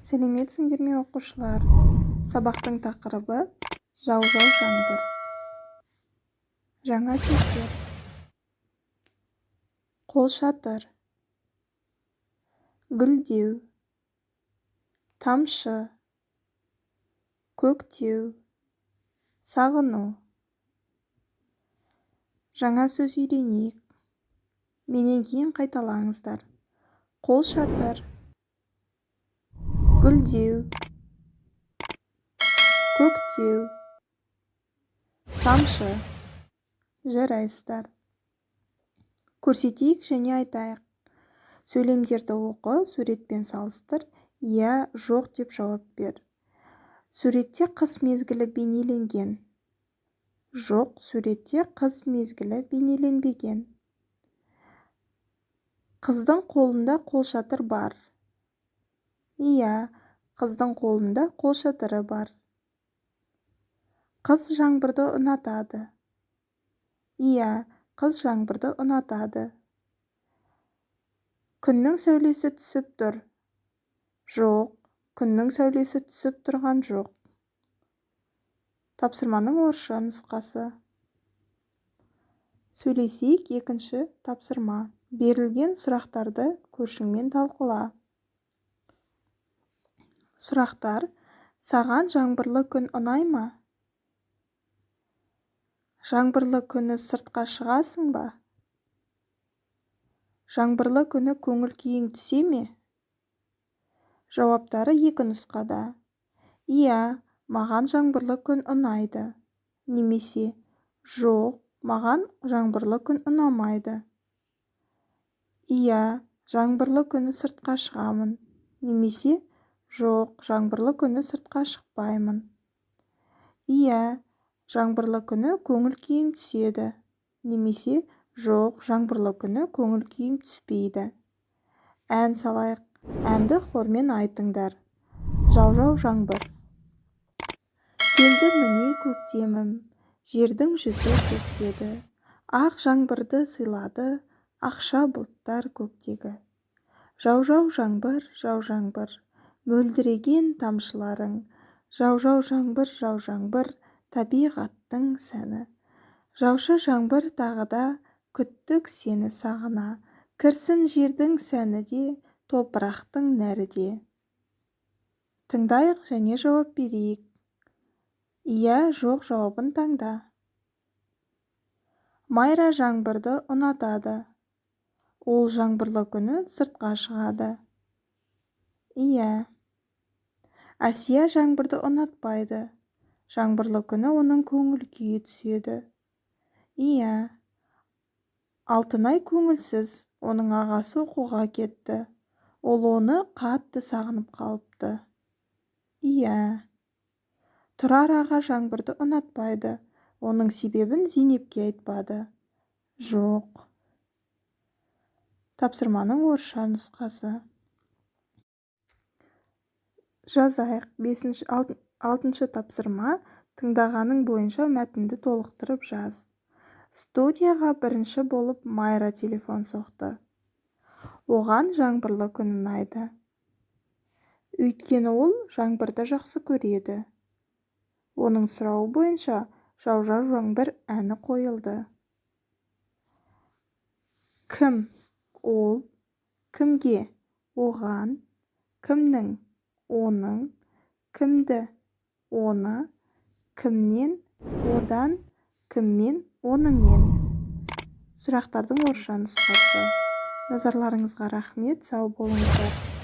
Сәлеметсіңдер ме оқушылар? Сабақтың тақырыбы жау-жау жаңбыр. Жаңа сөздер. Қолшатыр, гүлдеу, тамшы, көктеу, сағыну. Жаңа сөз үйренейік. Менен кейін қайталаңыздар. Қолшатыр, гүлдеу, көктеу, тамшы. Жарайсыздар. Көрсетейік және айтайық. Сөйлемдерді оқы, суретпен салыстыр, иә, жоқ деп жауап бер. Суретте қыс мезгілі бейнеленген. Жоқ, суретте қыс мезгілі бейнеленбеген. Қыздың қолында қолшатыр бар. Иә, қыздың қолында қолшатыры бар. Қыз жаңбырды ұнатады. Иә, қыз жаңбырды ұнатады. Күннің сәулесі түсіп тұр. Жоқ, күннің сәулесі түсіп тұрған жоқ. Тапсырманың орысша нұсқасы. Сөйлесейік екінші тапсырма. Берілген сұрақтарды көршіңмен талқыла. Сұрақтар: саған жаңбырлы күн ұнай ма? Жаңбырлы күні сыртқа шығасың ба? Жаңбырлы күні көңіл күйің түсе ме? Жауаптары екі нұсқада. Иә, маған жаңбырлы күн ұнайды. Немесе жоқ, маған жаңбырлы күн ұнамайды. Иә, жаңбырлы күні сыртқа шығамын. Немесе жоқ, жаңбырлы күні сыртқа шықпаймын. Иә, жаңбырлы күні көңіл күйім түседі. Немесе жоқ, жаңбырлы күні көңіл күйім түспейді. Ән салайық. Әнді хормен айтыңдар. Жау-жау жаңбыр. Келді міне көктемім, жердің жүзі көктеді. Ақ жаңбырды сыйлады, ақша бұлттар көктегі. Жау-жау жаңбыр, жау жаңбыр, мөлдіреген тамшыларың. Жау-жау жаңбыр, жау жаңбыр, табиғаттың сәні. Жаушы жаңбыр тағыда, күттік сені сағына. Кірсін жердің сәні де, топырақтың нәрі де. Тыңдайық және жауап берейік. Иә, жоқ жауабын таңда. Майра жаңбырды ұнатады. Ол жаңбырлы күні сыртқа шығады. Иә. Әсия жаңбырды ұнатпайды. Жаңбырлы күні оның көңіл күйі түседі. Иә. Алтынай көңілсіз, оның ағасы оқуға кетті. Ол оны қатты сағынып қалыпты. Иә. Тұрар аға жаңбырды ұнатпайды. Оның себебін Зейнепке айтпады. Жоқ. Тапсырманың орысша нұсқасы. Жазайық. 6-шы тапсырма. Тыңдағаның бойынша мәтінді толықтырып жаз. Студияға бірінші болып Майра телефон соқты. Оған жаңбырлы күн ұнайды. Өйткені ол жаңбырды жақсы көреді. Оның сұрауы бойынша жау-жау жаңбыр әні қойылды. Кім? Ол. Кімге? Оған. Кімнің? Оның. Кімді? Оны. Кімнен? Одан. Кіммен? Онымен. Сұрақтардың орысша нұсқасы. Назарларыңызға рахмет, сау болыңыздар.